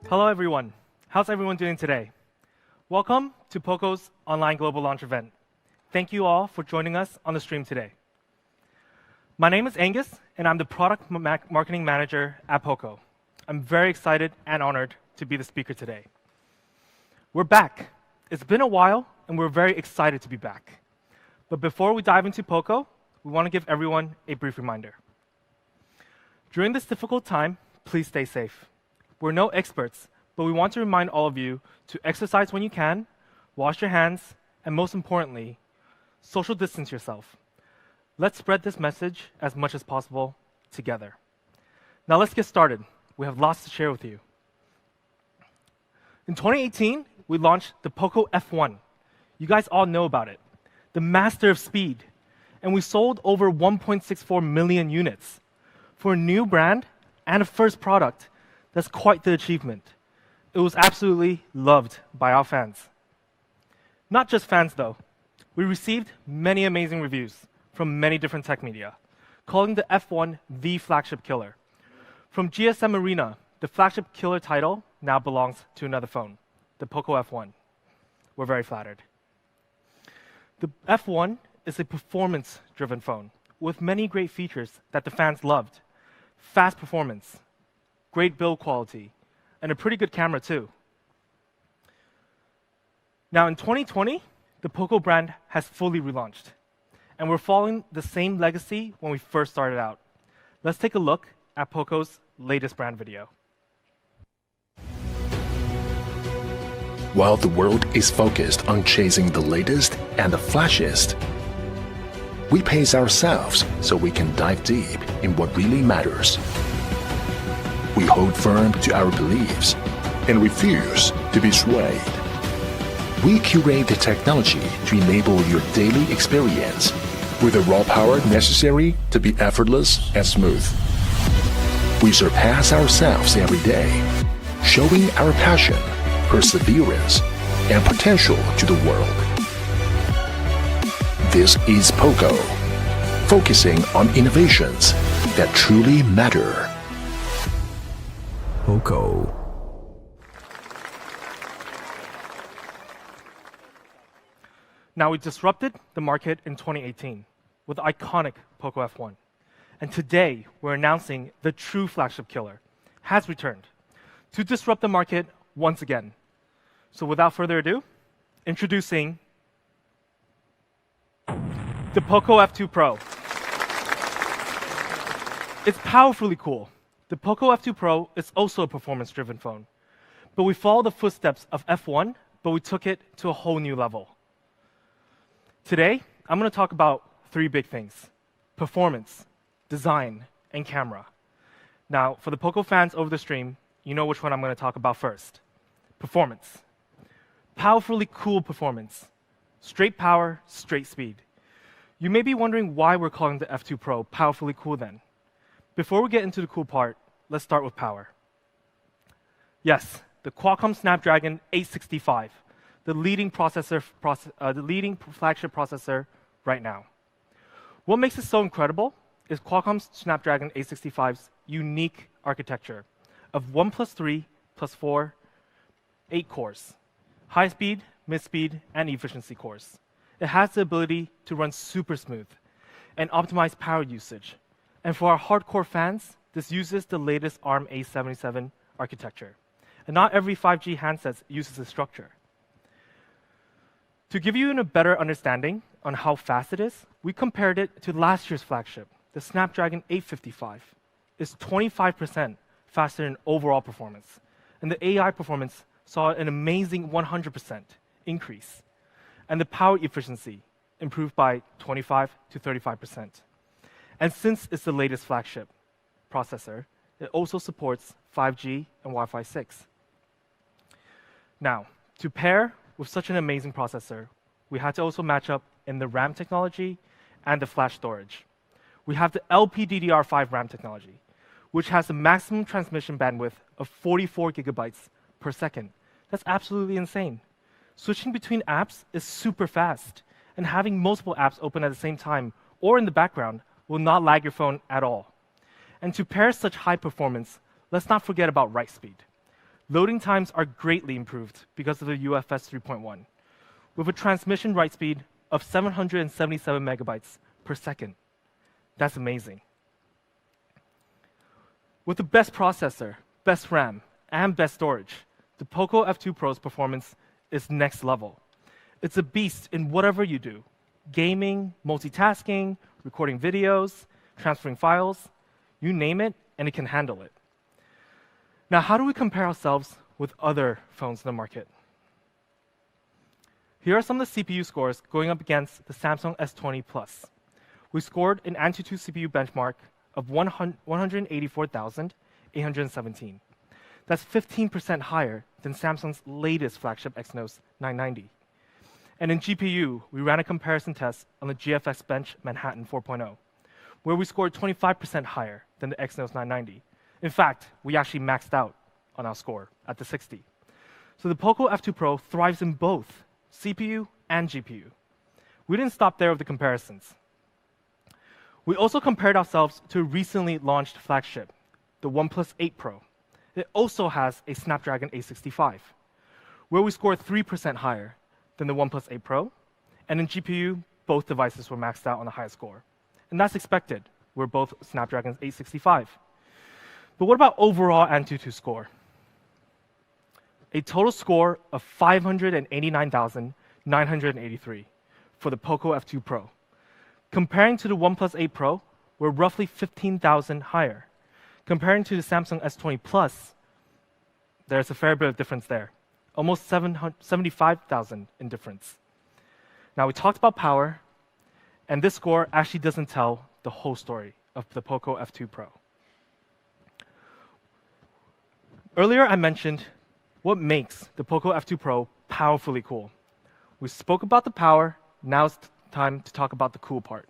Hello everyone. How's everyone doing today? Welcome to Poco's online global launch event. Thank you all for joining us on the stream today. My name is Angus, and I'm the product marketing manager at Poco. I'm very excited and honored to be the speaker today. We're back. It's been a while, and we're very excited to be back. But before we dive into Poco, we want to give everyone a brief reminder. During this difficult time, please stay safe. We're no experts, but we want to remind all of you to exercise when you can, wash your hands, and most importantly, social distance yourself. Let's spread this message as much as possible together. Now let's get started. We have lots to share with you. In 2018, we launched the Poco F1. You guys all know about it. The master of speed. And we sold over 1.64 million units. For a new brand and a first product, that's quite the achievement. It was absolutely loved by our fans. Not just fans though. We received many amazing reviews from many different tech media, calling the F1 the flagship killer. From GSM Arena, the flagship killer title now belongs to another phone, the Poco F1. We're very flattered. The F1 is a performance-driven phone with many great features that the fans loved. Fast performance, great build quality, and a pretty good camera too. Now in 2020, the Poco brand has fully relaunched, and we're following the same legacy when we first started out. Let's take a look at Poco's latest brand video. While the world is focused on chasing the latest and the flashiest, we pace ourselves so we can dive deep in what really matters. We hold firm to our beliefs and refuse to be swayed. We curate the technology to enable your daily experience with the raw power necessary to be effortless and smooth. We surpass ourselves every day, showing our passion, perseverance, and potential to the world. This is Poco, focusing on innovations that truly matter. Poco. Now, we disrupted the market in 2018 with the iconic Poco F1. And today, we're announcing the true flagship killer has returned to disrupt the market once again. So without further ado, introducing the Poco F2 Pro. It's powerfully cool. The Poco F2 Pro is also a performance-driven phone. But we follow the footsteps of F1, but we took it to a whole new level. Today, I'm going to talk about three big things: performance, design, and camera. Now, for the Poco fans over the stream, you know which one I'm going to talk about first. Performance. Powerfully cool performance. Straight power, straight speed. You may be wondering why we're calling the F2 Pro powerfully cool then. Before we get into the cool part, let's start with power. Yes, the Qualcomm Snapdragon 865, the leading flagship processor right now. What makes it so incredible is Qualcomm's Snapdragon 865's unique architecture of 1 + 3 + 4, 8 cores, high speed, mid speed, and efficiency cores. It has the ability to run super smooth and optimize power usage. And for our hardcore fans, this uses the latest ARM A77 architecture. And not every 5G handset uses this structure. To give you a better understanding on how fast it is, we compared it to last year's flagship, the Snapdragon 855. It's 25% faster in overall performance. And the AI performance saw an amazing 100% increase. And the power efficiency improved by 25 to 35%. And since it's the latest flagship processor, it also supports 5G and Wi-Fi 6. Now, to pair with such an amazing processor, we had to also match up in the RAM technology and the flash storage. We have the LPDDR5 RAM technology, which has a maximum transmission bandwidth of 44 gigabytes per second. That's absolutely insane. Switching between apps is super fast, and having multiple apps open at the same time or in the background will not lag your phone at all. And to pair such high performance, let's not forget about write speed. Loading times are greatly improved because of the UFS 3.1, with a transmission write speed of 777 megabytes per second. That's amazing. With the best processor, best RAM, and best storage, the Poco F2 Pro's performance is next level. It's a beast in whatever you do: gaming, multitasking, recording videos, transferring files, you name it, and it can handle it. Now, how do we compare ourselves with other phones in the market? Here are some of the CPU scores going up against the Samsung S20 Plus. We scored an Antutu CPU benchmark of 184,817. That's 15% higher than Samsung's latest flagship Exynos 990. And in GPU, we ran a comparison test on the GFX Bench Manhattan 4.0, where we scored 25% higher than the Exynos 990. In fact, we actually maxed out on our score at the 60. So the Poco F2 Pro thrives in both CPU and GPU. We didn't stop there with the comparisons. We also compared ourselves to a recently launched flagship, the OnePlus 8 Pro. It also has a Snapdragon 865, where we scored 3% higher than the OnePlus 8 Pro, and in GPU, both devices were maxed out on the highest score. And that's expected. We're both Snapdragon 865. But what about overall Antutu score? A total score of 589,983 for the Poco F2 Pro. Comparing to the OnePlus 8 Pro, we're roughly 15,000 higher. Comparing to the Samsung S20 Plus, there's a fair bit of difference there. Almost 75,000 in difference. Now, we talked about power, and this score actually doesn't tell the whole story of the Poco F2 Pro. Earlier, I mentioned what makes the Poco F2 Pro powerfully cool. We spoke about the power, now it's time to talk about the cool part.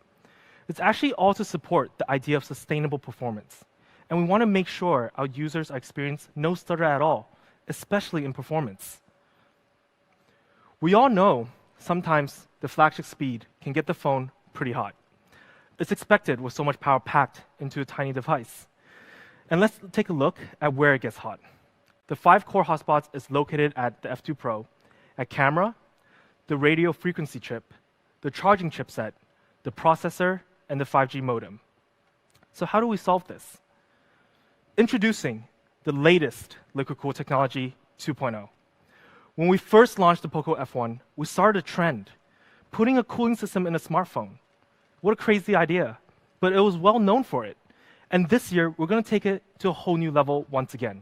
It's actually all to support the idea of sustainable performance. And we want to make sure our users experience no stutter at all, especially in performance. We all know sometimes the flagship speed can get the phone pretty hot. It's expected with so much power packed into a tiny device. And let's take a look at where it gets hot. The 5-core hotspots is located at the F2 Pro, at camera, the radio frequency chip, the charging chipset, the processor, and the 5G modem. So how do we solve this? Introducing the latest liquid cool technology 2.0. When we first launched the Poco F1, we started a trend, putting a cooling system in a smartphone. What a crazy idea, but it was well known for it. And this year, we're going to take it to a whole new level once again.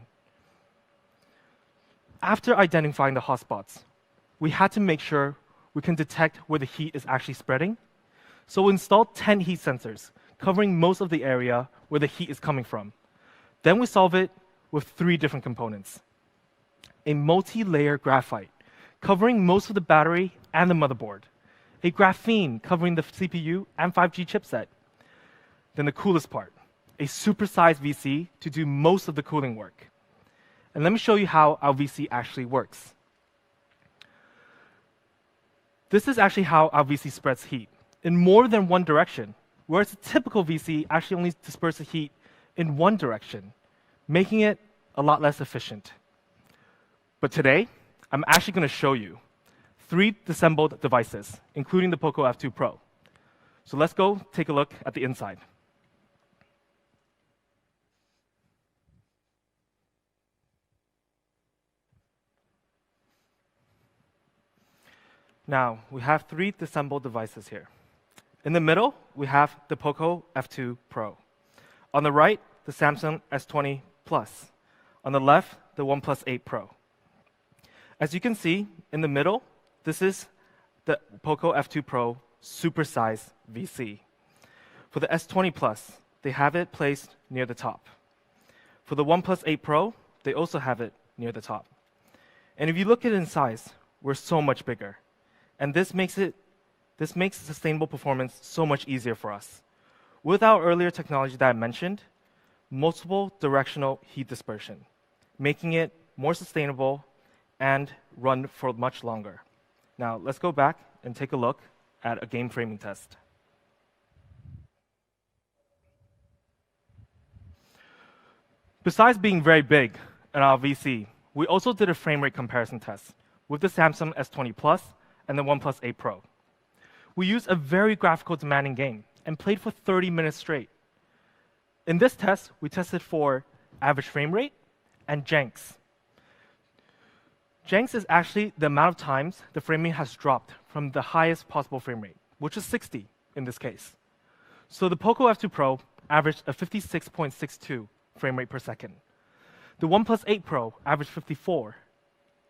After identifying the hotspots, we had to make sure we can detect where the heat is actually spreading. So we installed 10 heat sensors, covering most of the area where the heat is coming from. Then we solve it with 3 different components. A multi-layer graphite, covering most of the battery and the motherboard. A graphene, covering the CPU and 5G chipset. Then the coolest part, a supersized VC to do most of the cooling work. And let me show you how our VC actually works. This is actually how our VC spreads heat, in more than one direction, whereas a typical VC actually only disperses heat in one direction, making it a lot less efficient. But today, I'm actually going to show you 3 dissembled devices, including the Poco F2 Pro. So let's go take a look at the inside. Now, we have 3 dissembled devices here. In the middle, we have the Poco F2 Pro. On the right, the Samsung S20 Plus. On the left, the OnePlus 8 Pro. As you can see, in the middle, this is the Poco F2 Pro supersized VC. For the S20 Plus, they have it placed near the top. For the OnePlus 8 Pro, they also have it near the top. And if you look at it in size, we're so much bigger. And this makes sustainable performance so much easier for us. With our earlier technology that I mentioned, multiple directional heat dispersion, making it more sustainable and run for much longer. Now, let's go back and take a look at a game framing test. Besides being very big in our VC, we also did a frame rate comparison test with the Samsung S20 Plus and the OnePlus 8 Pro. We used a very graphical demanding game and played for 30 minutes straight. In this test, we tested for average frame rate and janks. Janks is actually the amount of times the frame rate has dropped from the highest possible frame rate, which is 60 in this case. So the Poco F2 Pro averaged a 56.62 frame rate per second. The OnePlus 8 Pro averaged 54.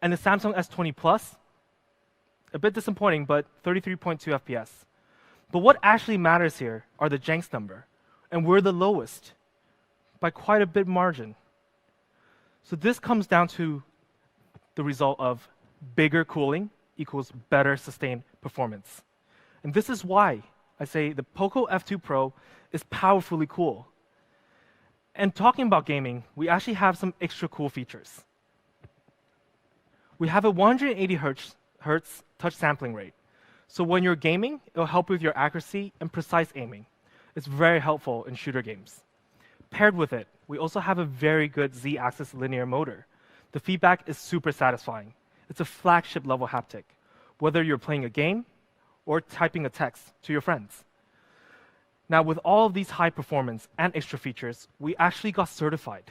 And the Samsung S20 Plus, a bit disappointing, but 33.2 FPS. But what actually matters here are the janks number, and we're the lowest by quite a bit margin. So this comes down to the result of bigger cooling equals better sustained performance. And this is why I say the Poco F2 Pro is powerfully cool. And talking about gaming, we actually have some extra cool features. We have a 180 hertz touch sampling rate. So when you're gaming, it'll help with your accuracy and precise aiming. It's very helpful in shooter games. Paired with it, we also have a very good Z-axis linear motor. The feedback is super satisfying. It's a flagship level haptic, whether you're playing a game or typing a text to your friends. Now, with all of these high performance and extra features, we actually got certified.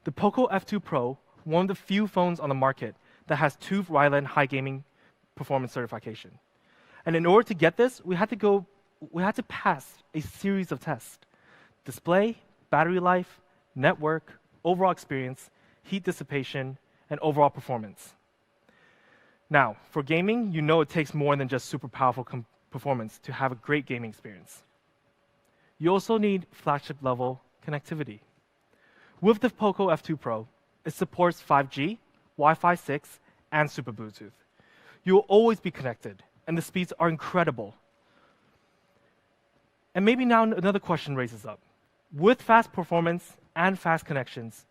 The Poco F2 Pro, one of the few phones on the market that has 2 Ryland high gaming performance certification. And in order to get this, we had to pass a series of tests: display, battery life, network, overall experience, heat dissipation, and overall performance. Now, for gaming, you know it takes more than just super powerful performance to have a great gaming experience. You also need flagship level connectivity. With the Poco F2 Pro, it supports 5G, Wi-Fi 6, and Super Bluetooth. You will always be connected, and the speeds are incredible. And maybe now another question raises up. With fast performance and fast connections,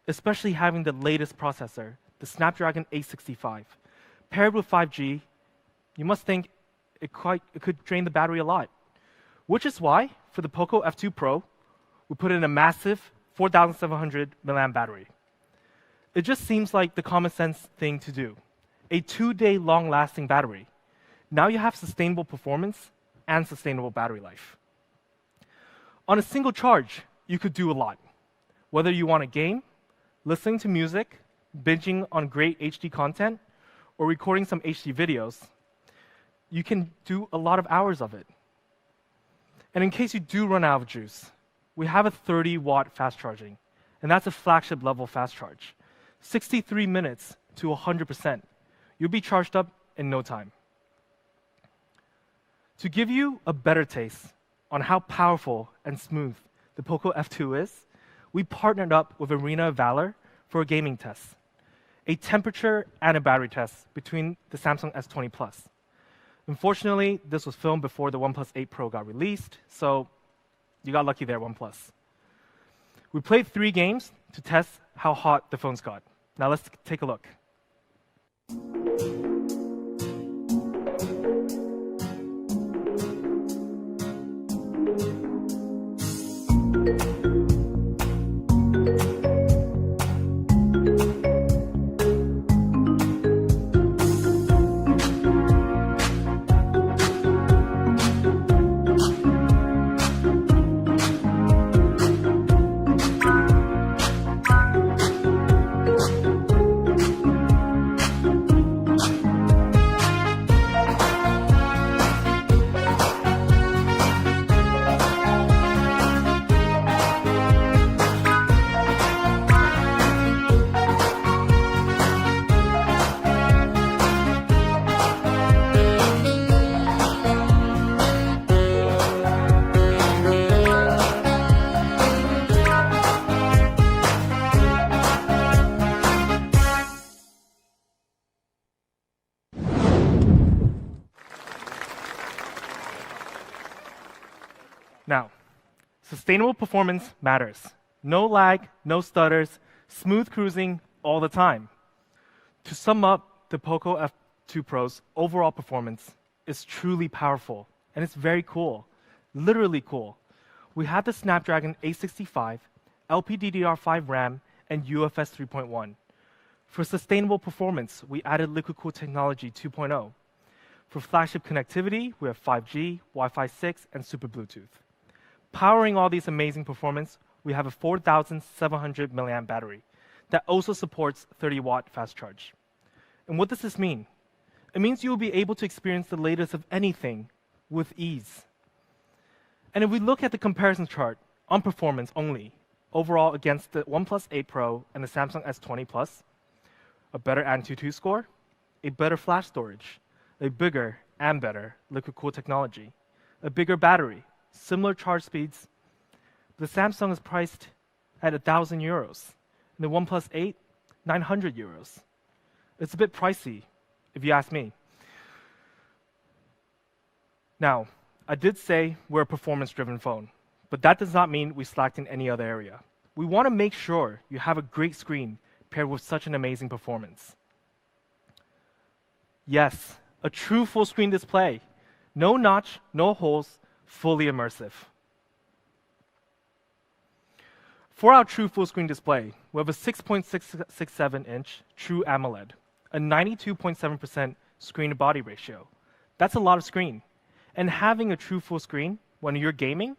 especially having the latest processor, the Snapdragon 865, paired with 5G, you must think it could drain the battery a lot. Which is why, for the Poco F2 Pro, we put in a massive 4,700 mAh battery. It just seems like the common sense thing to do. A 2-day long-lasting battery. Now you have sustainable performance and sustainable battery life. On a single charge, you could do a lot. Whether you want to game, listening to music, binging on great HD content, or recording some HD videos, you can do a lot of hours of it. And in case you do run out of juice, we have a 30-watt fast charging, and that's a flagship level fast charge. 63 minutes to 100%. You'll be charged up in no time. To give you a better taste on how powerful and smooth the Poco F2 is, we partnered up with Arena of Valor for a gaming test, a temperature and a battery test between the Samsung S20 Plus. Unfortunately, this was filmed before the OnePlus 8 Pro got released, so you got lucky there, OnePlus. We played 3 games to test how hot the phones got. Now let's take a look. Now, sustainable performance matters. No lag, no stutters, smooth cruising all the time. To sum up, the Poco F2 Pro's overall performance is truly powerful, and it's very cool, literally cool. We have the Snapdragon 865, LPDDR5 RAM, and UFS 3.1. For sustainable performance, we added liquid cooled technology 2.0. For flagship connectivity, we have 5G, Wi-Fi 6, and Super Bluetooth. Powering all these amazing performance, we have a 4,700 milliamp battery that also supports 30-watt fast charge. And what does this mean? It means you will be able to experience the latest of anything with ease. And if we look at the comparison chart on performance only, overall against the OnePlus 8 Pro and the Samsung S20 Plus, a better Antutu score, a better flash storage, a bigger and better liquid cooled technology, a bigger battery, similar charge speeds. The Samsung is priced at €1,000, and the OnePlus 8, €900. It's a bit pricey, if you ask me. Now, I did say we're a performance-driven phone, but that does not mean we slacked in any other area. We want to make sure you have a great screen paired with such an amazing performance. Yes, a true full-screen display. No notch, no holes, fully immersive. For our true full-screen display, we have a 6.667-inch True AMOLED, a 92.7% screen-to-body ratio. That's a lot of screen. And having a true full screen when you're gaming,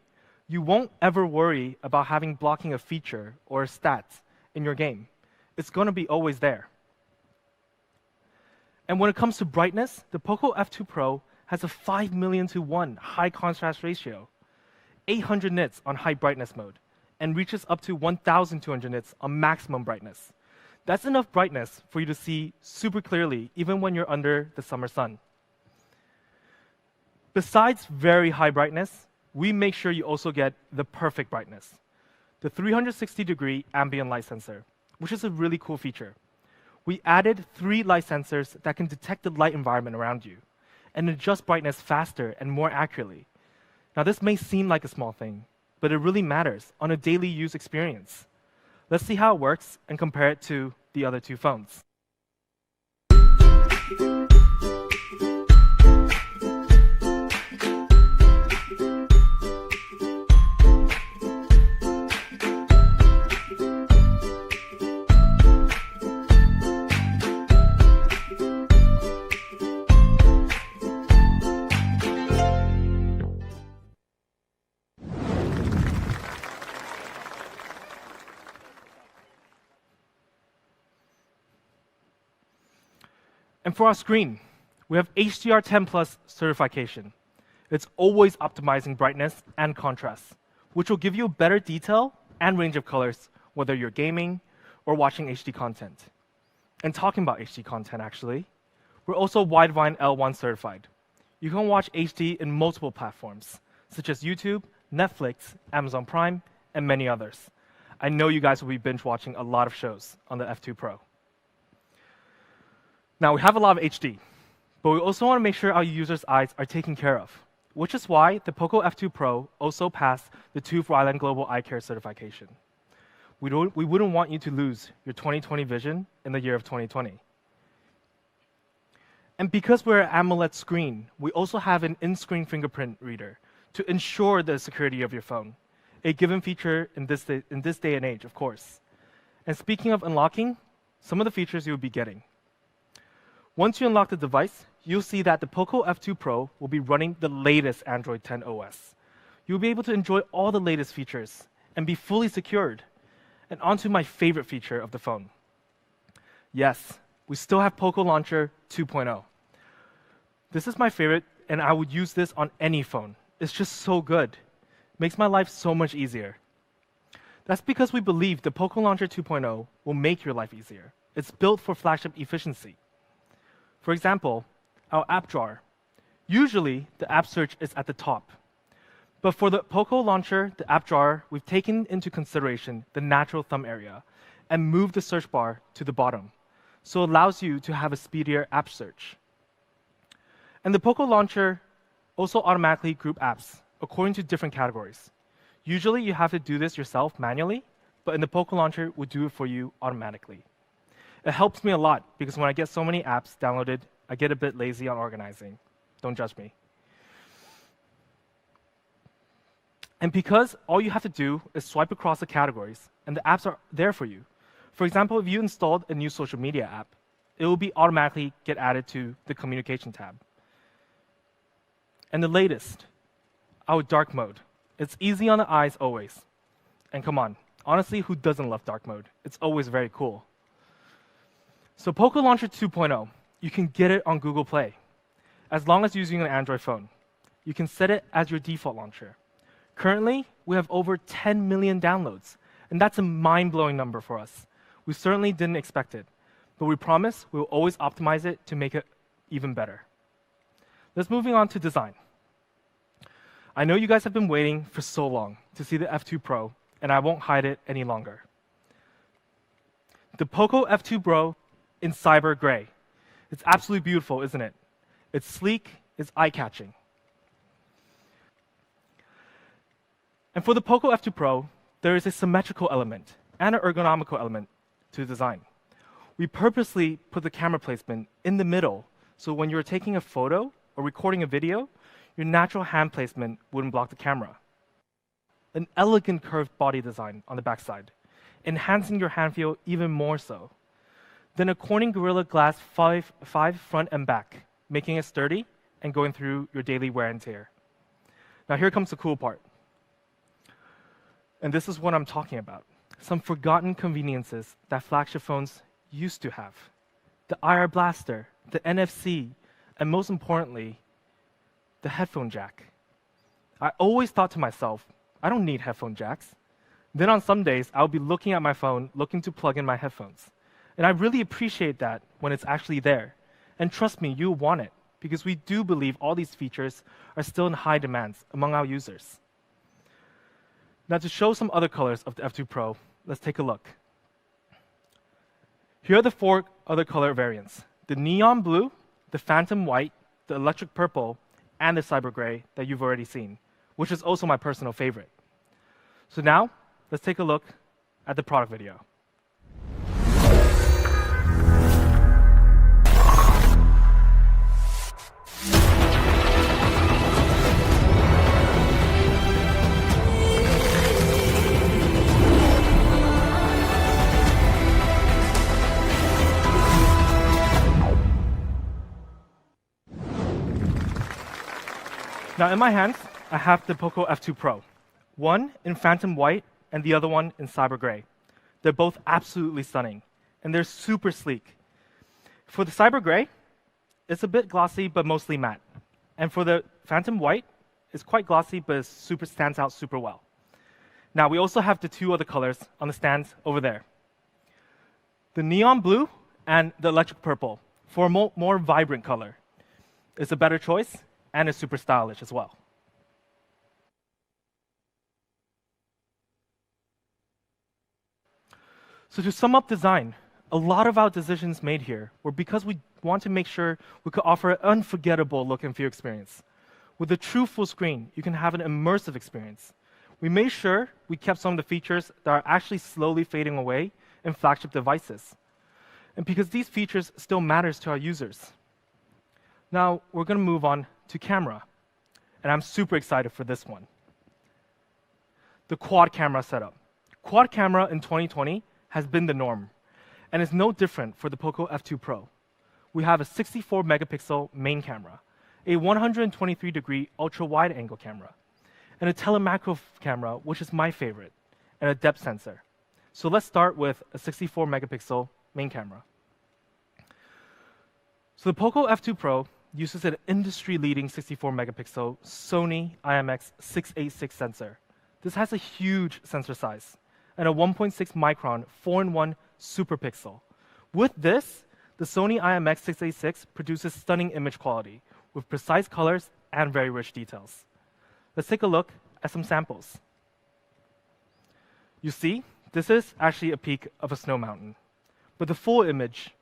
you won't ever worry about having blocking a feature or a stat in your game. It's going to be always there. And when it comes to brightness, the Poco F2 Pro has a 5 million to 1 high contrast ratio, 800 nits on high brightness mode, and reaches up to 1,200 nits on maximum brightness. That's enough brightness for you to see super clearly, even when you're under the summer sun. Besides very high brightness, we make sure you also get the perfect brightness, the 360-degree ambient light sensor, which is a really cool feature. We added 3 light sensors that can detect the light environment around you and adjust brightness faster and more accurately. Now, this may seem like a small thing, but it really matters on a daily use experience. Let's see how it works and compare it to the other 2 phones. And for our screen, we have HDR10 Plus certification. It's always optimizing brightness and contrast, which will give you better detail and range of colors, whether you're gaming or watching HD content. And talking about HD content, actually, we're also Widevine L1 certified. You can watch HD in multiple platforms, such as YouTube, Netflix, Amazon Prime, and many others. I know you guys will be binge watching a lot of shows on the F2 Pro. Now, we have a lot of HD, but we also want to make sure our users' eyes are taken care of, which is why the Poco F2 Pro also passed the TÜV Rheinland Global Eye Care certification. We wouldn't want you to lose your 20/20 vision in the year of 2020. And because we're an AMOLED screen, we also have an in-screen fingerprint reader to ensure the security of your phone, a given feature in this day and age, of course. And speaking of unlocking, some of the features you'll be getting. Once you unlock the device, you'll see that the Poco F2 Pro will be running the latest Android 10 OS. You'll be able to enjoy all the latest features and be fully secured. And onto my favorite feature of the phone. Yes, we still have Poco Launcher 2.0. This is my favorite, and I would use this on any phone. It's just so good. Makes my life so much easier. That's because we believe the Poco Launcher 2.0 will make your life easier. It's built for flagship efficiency. For example, our app drawer. Usually, the app search is at the top. But for the Poco Launcher, the app drawer, we've taken into consideration the natural thumb area and moved the search bar to the bottom, so it allows you to have a speedier app search. And the Poco Launcher also automatically groups apps according to different categories. Usually, you have to do this yourself manually, but in the Poco Launcher, we'll do it for you automatically. It helps me a lot because when I get so many apps downloaded, I get a bit lazy on organizing. Don't judge me. And because all you have to do is swipe across the categories, and the apps are there for you. For example, if you installed a new social media app, it will be automatically get added to the communication tab. And the latest, our dark mode. It's easy on the eyes always. And come on, honestly, who doesn't love dark mode? It's always very cool. So Poco Launcher 2.0, you can get it on Google Play, as long as you're using an Android phone. You can set it as your default launcher. Currently, we have over 10 million downloads, and that's a mind-blowing number for us. We certainly didn't expect it, but we promise we'll always optimize it to make it even better. Let's moving on to design. I know you guys have been waiting for so long to see the F2 Pro, and I won't hide it any longer. The Poco F2 Pro in cyber gray. It's absolutely beautiful, isn't it? It's sleek, it's eye-catching. And for the Poco F2 Pro, there is a symmetrical element and an ergonomical element to the design. We purposely put the camera placement in the middle, so when you're taking a photo or recording a video, your natural hand placement wouldn't block the camera. An elegant curved body design on the backside, enhancing your hand feel even more so. Then a Corning Gorilla Glass 5 front and back, making it sturdy and going through your daily wear and tear. Now here comes the cool part. And this is what I'm talking about. Some forgotten conveniences that flagship phones used to have. The IR blaster, the NFC, and most importantly, the headphone jack. I always thought to myself, I don't need headphone jacks. Then on some days, I'll be looking at my phone, looking to plug in my headphones. And I really appreciate that when it's actually there. And trust me, you'll want it, because we do believe all these features are still in high demands among our users. Now to show some other colors of the F2 Pro, let's take a look. Here are the 4 other color variants. The neon blue, the phantom white, the electric purple, and the cyber gray that you've already seen, which is also my personal favorite. So now, let's take a look at the product video. Now in my hands, I have the Poco F2 Pro. One in phantom white and the other one in cyber gray. They're both absolutely stunning, and they're super sleek. For the cyber gray, it's a bit glossy but mostly matte. And for the phantom white, it's quite glossy but it stands out super well. Now we also have the 2 other colors on the stands over there. The neon blue and the electric purple for a more vibrant color. It's a better choice, and it's super stylish as well. So to sum up design, a lot of our decisions made here were because we want to make sure we could offer an unforgettable look and feel experience. With a true full screen, you can have an immersive experience. We made sure we kept some of the features that are actually slowly fading away in flagship devices. And because these features still matters to our users. Now, we're going to move on to camera. And I'm super excited for this one. The quad camera setup. Quad camera in 2020 has been the norm, and it's no different for the Poco F2 Pro. We have a 64 megapixel main camera, a 123-degree ultra-wide angle camera, and a telemacro camera, which is my favorite, and a depth sensor. So let's start with a 64 megapixel main camera. So the Poco F2 Pro uses an industry-leading 64 megapixel Sony IMX686 sensor. This has a huge sensor size and a 1.6 micron 4-in-1 super pixel. With this, the Sony IMX686 produces stunning image quality with precise colors and very rich details. Let's take a look at some samples. You see, this is actually a peak of a snow mountain. But the full image,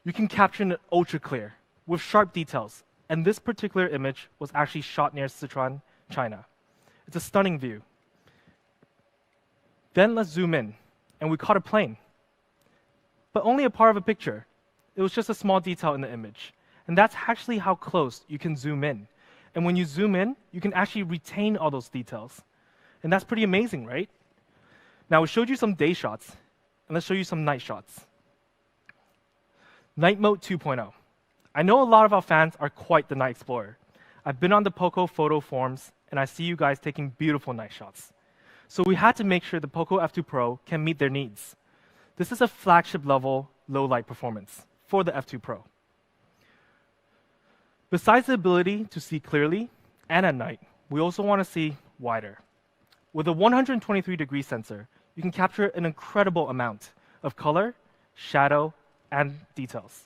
you can capture it ultra clear with sharp details. And this particular image was actually shot near Sichuan, China. It's a stunning view. Then let's zoom in, and we caught a plane. But only a part of a picture. It was just a small detail in the image. And that's actually how close you can zoom in. And when you zoom in, you can actually retain all those details. And that's pretty amazing, right? Now, we showed you some day shots. and let's show you some night shots. Night Mode 2.0. I know a lot of our fans are quite the night explorer. I've been on the Poco photo forums, and I see you guys taking beautiful night shots. So we had to make sure the Poco F2 Pro can meet their needs. This is a flagship level low light performance for the F2 Pro. Besides the ability to see clearly and at night, we also want to see wider. With a 123-degree sensor, you can capture an incredible amount of color, shadow, and details.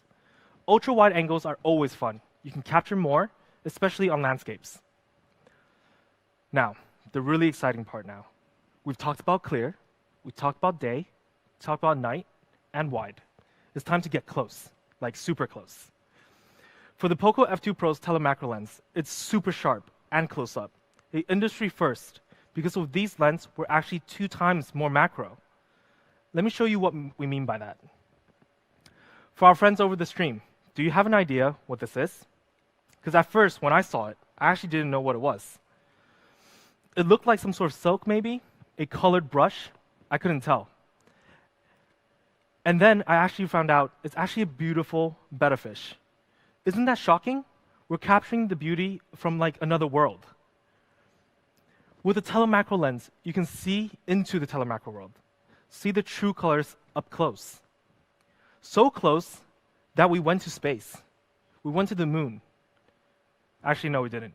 Ultra-wide angles are always fun. You can capture more, especially on landscapes. Now, the really exciting part now. We've talked about clear, we talked about day, talked about night, and wide. It's time to get close, like super close. For the Poco F2 Pro's telemacro lens, it's super sharp and close up. The industry first, because with these lenses, we're actually 2 times more macro. Let me show you what we mean by that. For our friends over the stream, do you have an idea what this is? Because at first, when I saw it, I actually didn't know what it was. It looked like some sort of silk, maybe, a colored brush. I couldn't tell. And then I actually found out it's actually a beautiful betta fish. Isn't that shocking? We're capturing the beauty from like another world. With a telemacro lens, you can see into the telemacro world, see the true colors up close. So close that we went to space. We went to the moon. Actually, no, we didn't.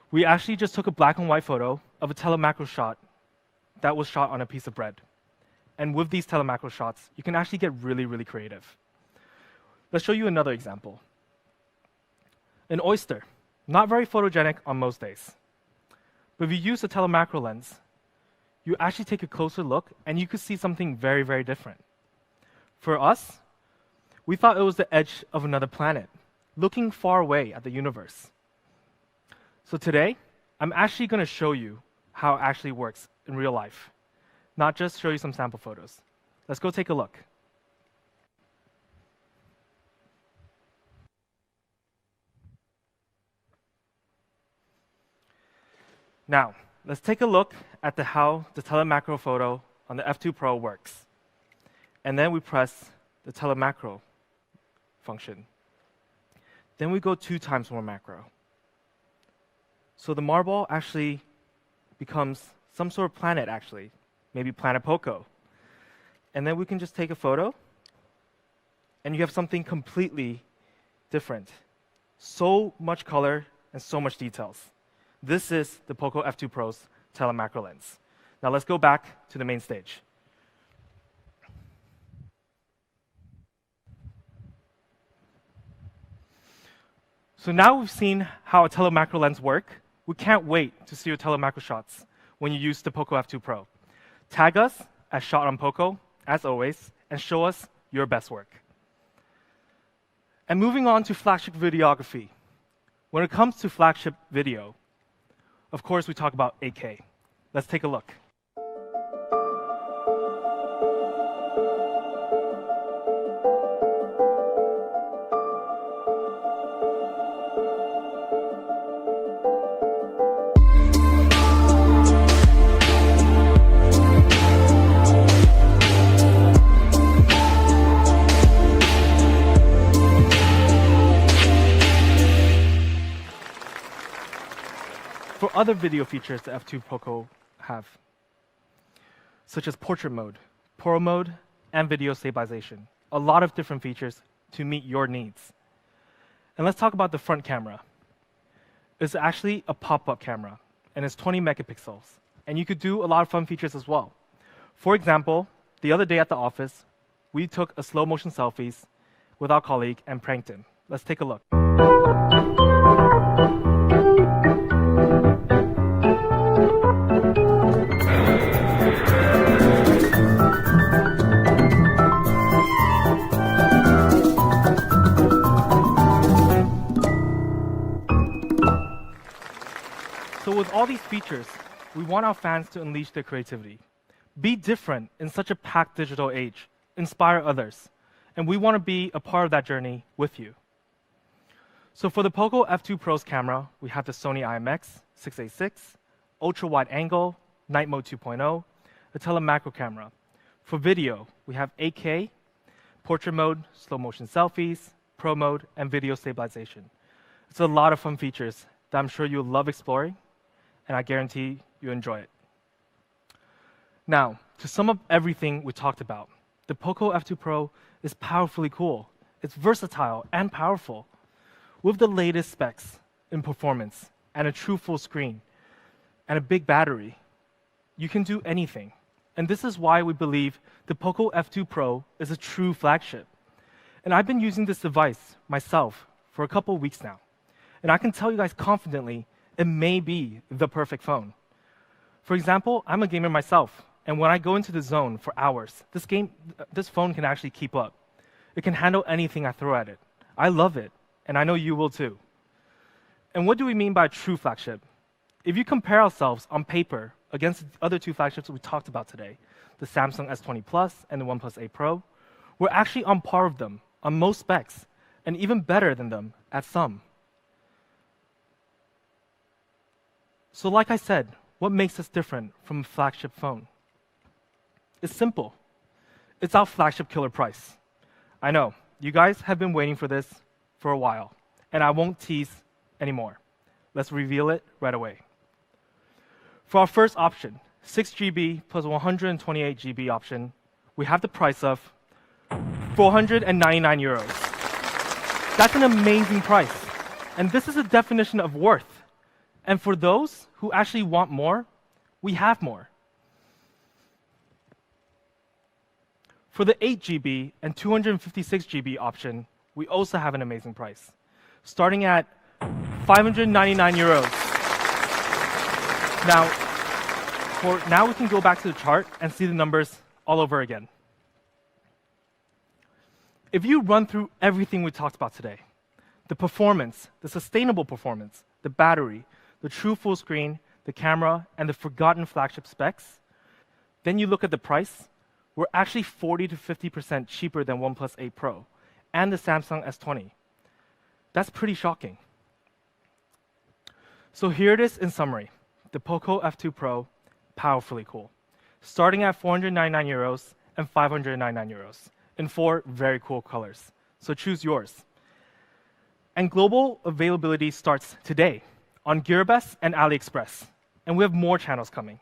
We actually just took a black and white photo of a telemacro shot that was shot on a piece of bread. And with these telemacro shots, you can actually get really, really creative. Let's show you another example. An oyster, not very photogenic on most days. But if you use a telemacro lens, you actually take a closer look and you could see something very, very different. For us, we thought it was the edge of another planet, looking far away at the universe. So today, I'm actually going to show you how it actually works in real life, not just show you some sample photos. Let's go take a look. Now, let's take a look at how the telemacro photo on the F2 Pro works. And then we press the telemacro function. Then we go 2 times more macro. So the marble actually becomes some sort of planet, actually, maybe Planet Poco. And then we can just take a photo, and you have something completely different. So much color and so much details. This is the Poco F2 Pro's telemacro lens. Now let's go back to the main stage. So now we've seen how a telemacro lens works. We can't wait to see your telemacro shots when you use the Poco F2 Pro. Tag us as Shot on Poco, as always, and show us your best work. And moving on to flagship videography. When it comes to flagship video, of course, we talk about 8K. Let's take a look. For other video features the F2 Poco have, such as portrait mode, pro mode, and video stabilization. A lot of different features to meet your needs. And let's talk about the front camera. It's actually a pop-up camera, and it's 20 megapixels. And you could do a lot of fun features as well. For example, the other day at the office, we took a slow motion selfies with our colleague and pranked him. Let's take a look. So with all these features, we want our fans to unleash their creativity. Be different in such a packed digital age. Inspire others. And we want to be a part of that journey with you. So for the Poco F2 Pro's camera, we have the Sony IMX686, ultra-wide angle, night mode 2.0, a telemacro camera. For video, we have 8K, portrait mode, slow motion selfies, pro mode, and video stabilization. It's a lot of fun features that I'm sure you'll love exploring, and I guarantee you enjoy it. Now, to sum up everything we talked about, the Poco F2 Pro is powerfully cool. It's versatile and powerful. With the latest specs in performance and a true full screen and a big battery, you can do anything. And this is why we believe the Poco F2 Pro is a true flagship. And I've been using this device myself for a couple of weeks now. And I can tell you guys confidently, it may be the perfect phone. For example, I'm a gamer myself. And when I go into the zone for hours, this phone can actually keep up. It can handle anything I throw at it. I love it, and I know you will too. And what do we mean by true flagship? If you compare ourselves on paper against the other two flagships we talked about today, the Samsung S20 Plus and the OnePlus 8 Pro, we're actually on par with them on most specs, and even better than them at some. So like I said, what makes us different from a flagship phone? It's simple. It's our flagship killer price. I know, you guys have been waiting for this for a while, and I won't tease anymore. Let's reveal it right away. For our first option, 6GB plus 128GB option, we have the price of 499 euros. That's an amazing price, and this is a definition of worth. And for those who actually want more, we have more. For the 8GB and 256GB option, we also have an amazing price, starting at 599 euros. Now we can go back to the chart and see the numbers all over again. If you run through everything we talked about today, the performance, the sustainable performance, the battery, the true full screen, the camera, and the forgotten flagship specs, then you look at the price, we're actually 40 to 50% cheaper than OnePlus 8 Pro and the Samsung S20. That's pretty shocking. So here it is in summary. The Poco F2 Pro, powerfully cool. Starting at 499 euros and 599 euros in 4 very cool colors. So choose yours. And global availability starts today on Gearbest and AliExpress. And we have more channels coming.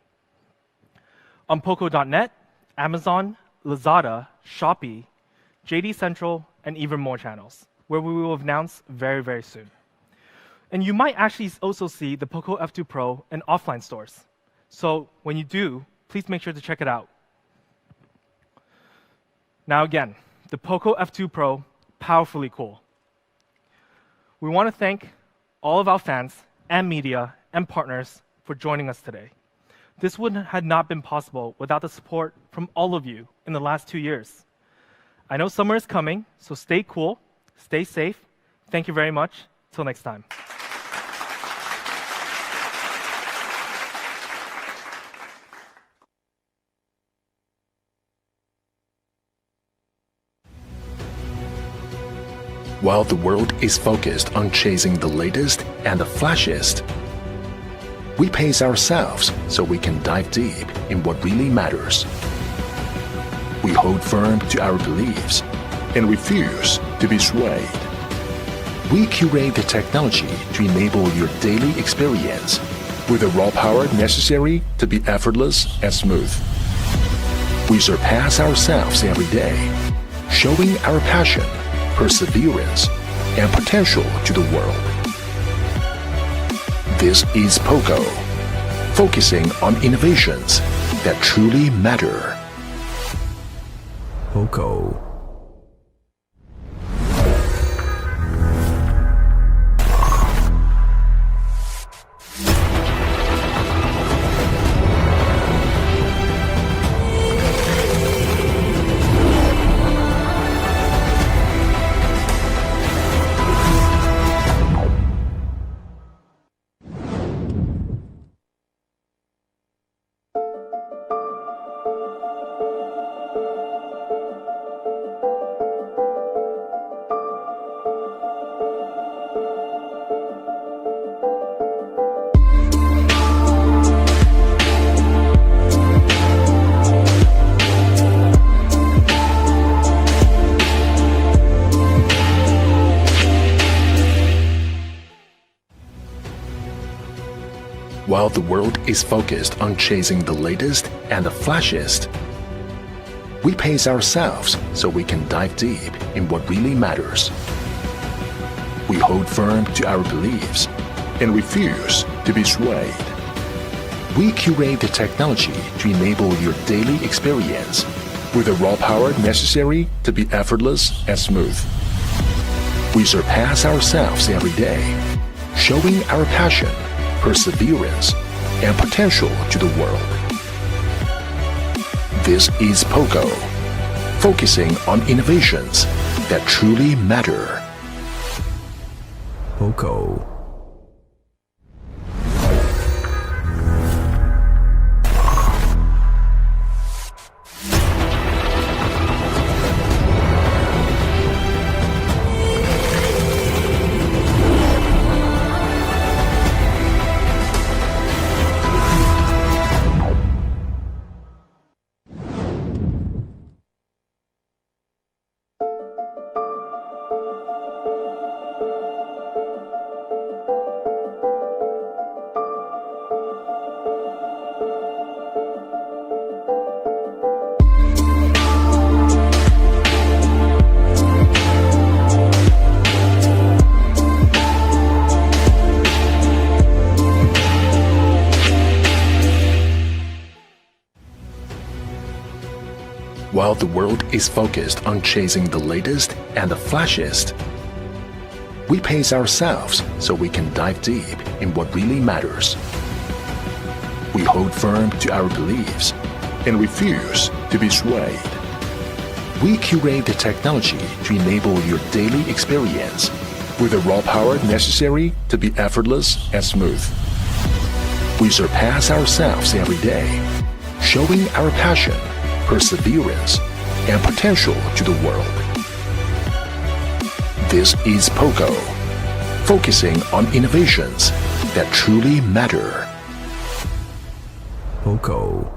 On Poco.net, Amazon, Lazada, Shopee, JD Central, and even more channels, where we will announce very, very soon. And you might actually also see the Poco F2 Pro in offline stores. So when you do, please make sure to check it out. Now again, the Poco F2 Pro, powerfully cool. We want to thank all of our fans and media and partners for joining us today. This would have not been possible without the support from all of you in the last 2 years. I know summer is coming, so stay cool, stay safe. Thank you very much. Till next time. While the world is focused on chasing the latest and the flashiest, we pace ourselves so we can dive deep in what really matters. We hold firm to our beliefs and refuse to be swayed. We curate the technology to enable your daily experience with the raw power necessary to be effortless and smooth. We surpass ourselves every day, showing our passion, perseverance, and potential to the world. This is Poco, focusing on innovations that truly matter. Poco. While the world is focused on chasing the latest and the flashiest, we pace ourselves so we can dive deep in what really matters. We hold firm to our beliefs and refuse to be swayed. We curate the technology to enable your daily experience with the raw power necessary to be effortless and smooth. We surpass ourselves every day, showing our passion, perseverance, and potential to the world. This is Poco, focusing on innovations that truly matter. Poco. While the world is focused on chasing the latest and the flashiest, we pace ourselves so we can dive deep in what really matters. We hold firm to our beliefs and refuse to be swayed. We curate the technology to enable your daily experience with the raw power necessary to be effortless and smooth. We surpass ourselves every day, showing our passion, perseverance, and potential to the world. This is Poco, focusing on innovations that truly matter. Poco.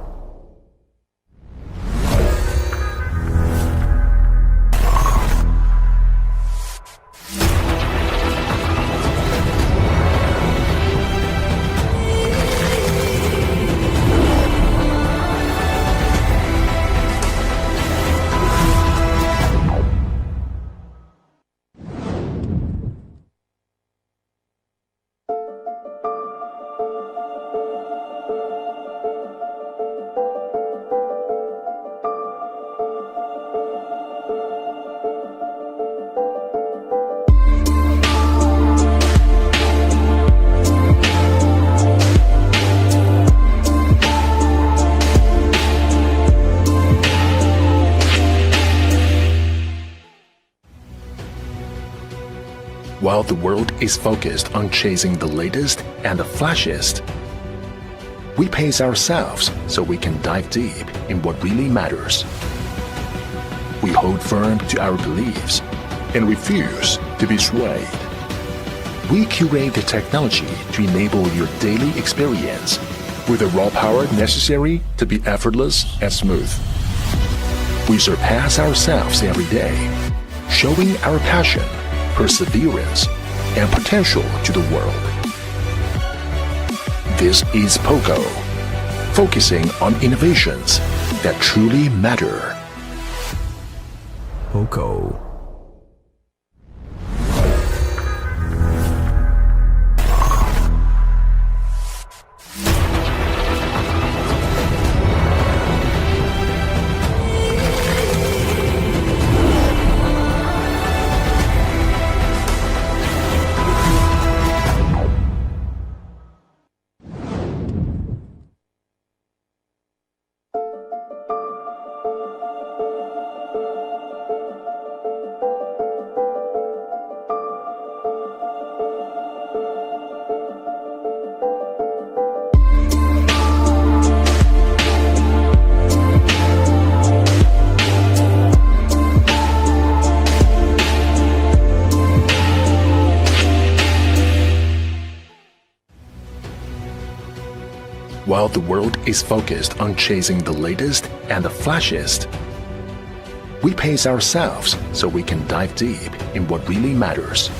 While the world is focused on chasing the latest and the flashiest, we pace ourselves so we can dive deep in what really matters. We hold firm to our beliefs and refuse to be swayed. We curate the technology to enable your daily experience with the raw power necessary to be effortless and smooth. We surpass ourselves every day, showing our passion, perseverance, and potential to the world. This is Poco, focusing on innovations that truly matter. Poco. While the world is focused on chasing the latest and the flashiest, we pace ourselves so we can dive deep in what really matters.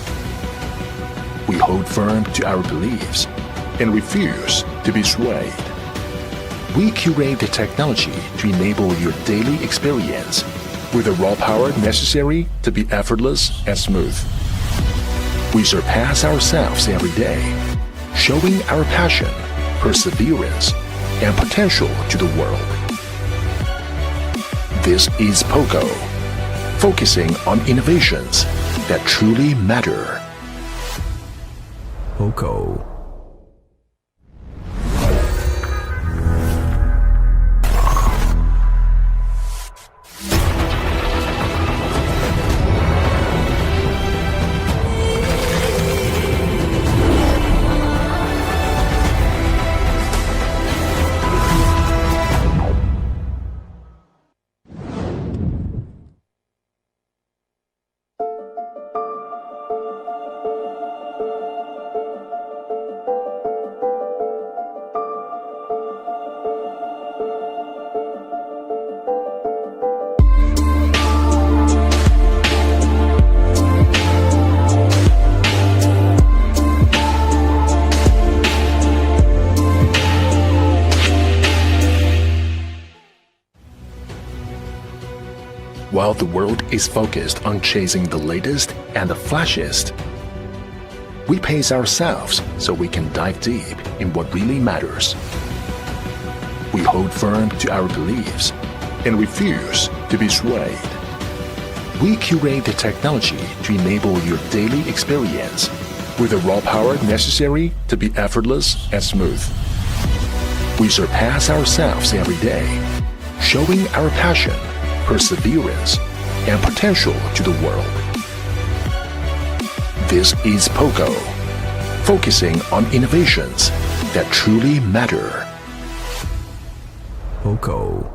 We hold firm to our beliefs and refuse to be swayed. We curate the technology to enable your daily experience with the raw power necessary to be effortless and smooth. We surpass ourselves every day, showing our passion, perseverance, and potential to the world. This is Poco, focusing on innovations that truly matter. Poco. While the world is focused on chasing the latest and the flashiest, we pace ourselves so we can dive deep in what really matters. We hold firm to our beliefs and refuse to be swayed. We curate the technology to enable your daily experience with the raw power necessary to be effortless and smooth. We surpass ourselves every day, showing our passion, perseverance, and potential to the world. This is Poco, focusing on innovations that truly matter. Poco.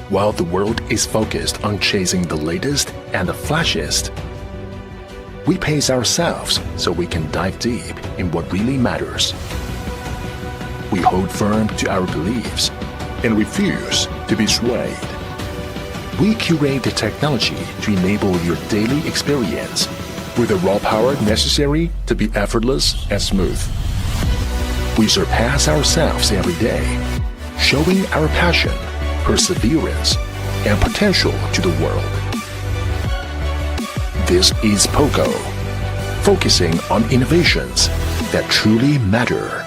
While the world is focused on chasing the latest and the flashiest, we pace ourselves so we can dive deep in what really matters. We hold firm to our beliefs and refuse to be swayed. We curate the technology to enable your daily experience with the raw power necessary to be effortless and smooth. We surpass ourselves every day, showing our passion, perseverance, and potential to the world. This is Poco, focusing on innovations that truly matter.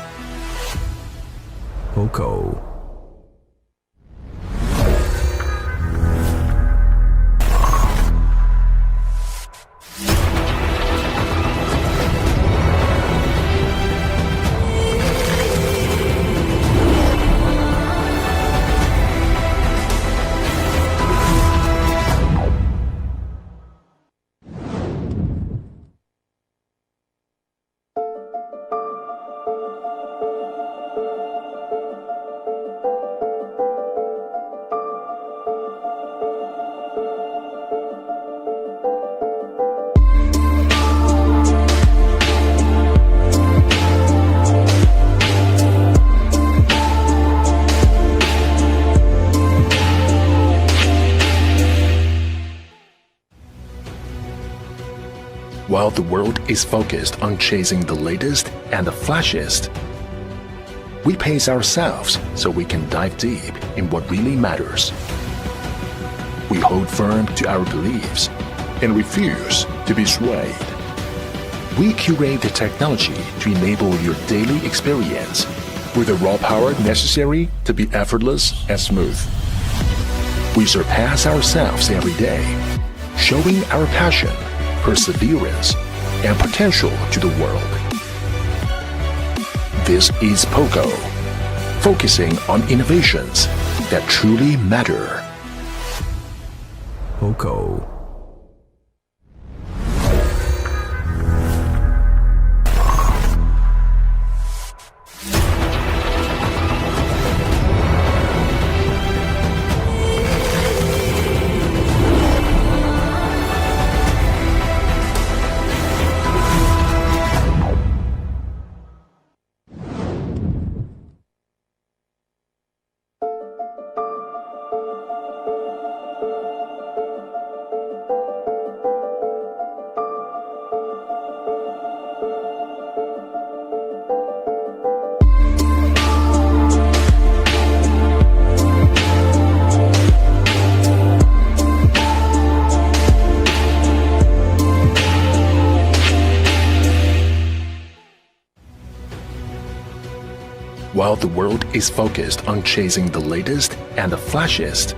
Poco. While the world is focused on chasing the latest and the flashiest, we pace ourselves so we can dive deep in what really matters. We hold firm to our beliefs and refuse to be swayed. We curate the technology to enable your daily experience with the raw power necessary to be effortless and smooth. We surpass ourselves every day, showing our passion, perseverance, and potential to the world. This is Poco, focusing on innovations that truly matter. Poco. While the world is focused on chasing the latest and the flashiest,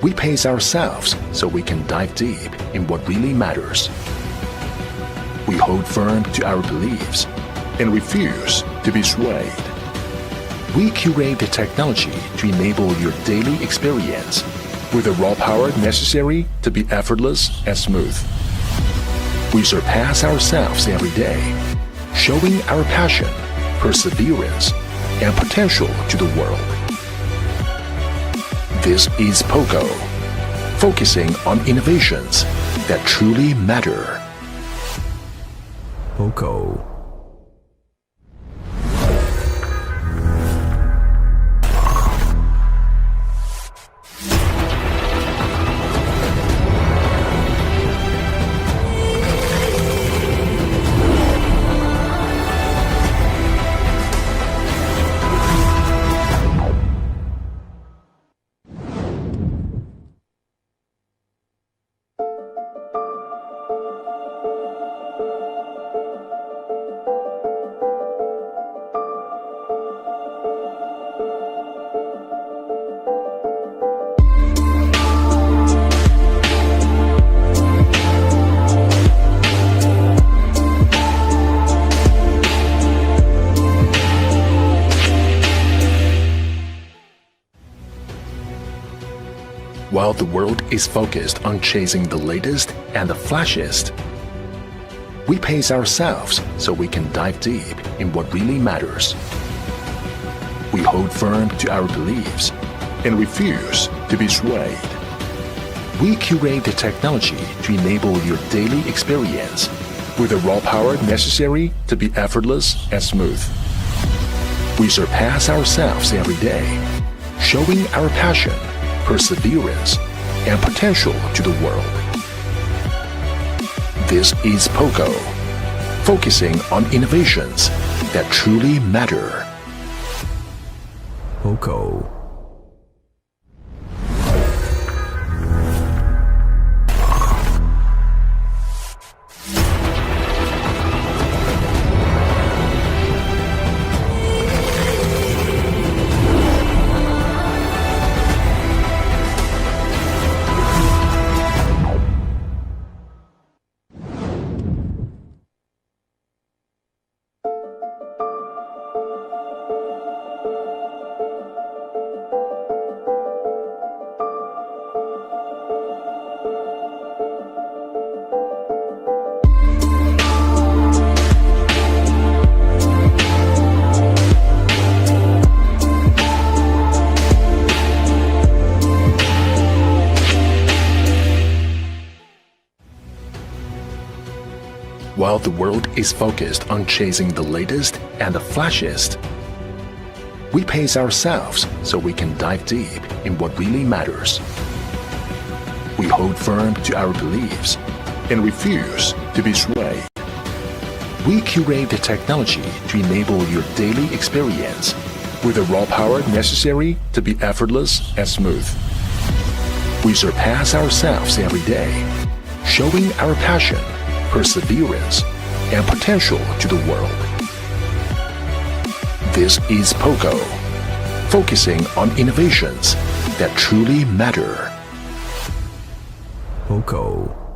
we pace ourselves so we can dive deep in what really matters. We hold firm to our beliefs and refuse to be swayed. We curate the technology to enable your daily experience with the raw power necessary to be effortless and smooth. We surpass ourselves every day, showing our passion, perseverance, and potential to the world. This is Poco, focusing on innovations that truly matter. Poco. While the world is focused on chasing the latest and the flashiest, we pace ourselves so we can dive deep in what really matters. We hold firm to our beliefs and refuse to be swayed. We curate the technology to enable your daily experience with the raw power necessary to be effortless and smooth. We surpass ourselves every day, showing our passion, perseverance, and potential to the world. This is Poco, focusing on innovations that truly matter. Poco. While the world is focused on chasing the latest and the flashiest, we pace ourselves so we can dive deep in what really matters. We hold firm to our beliefs and refuse to be swayed. We curate the technology to enable your daily experience with the raw power necessary to be effortless and smooth. We surpass ourselves every day, showing our passion, perseverance, and potential to the world. This is Poco, focusing on innovations that truly matter. Poco.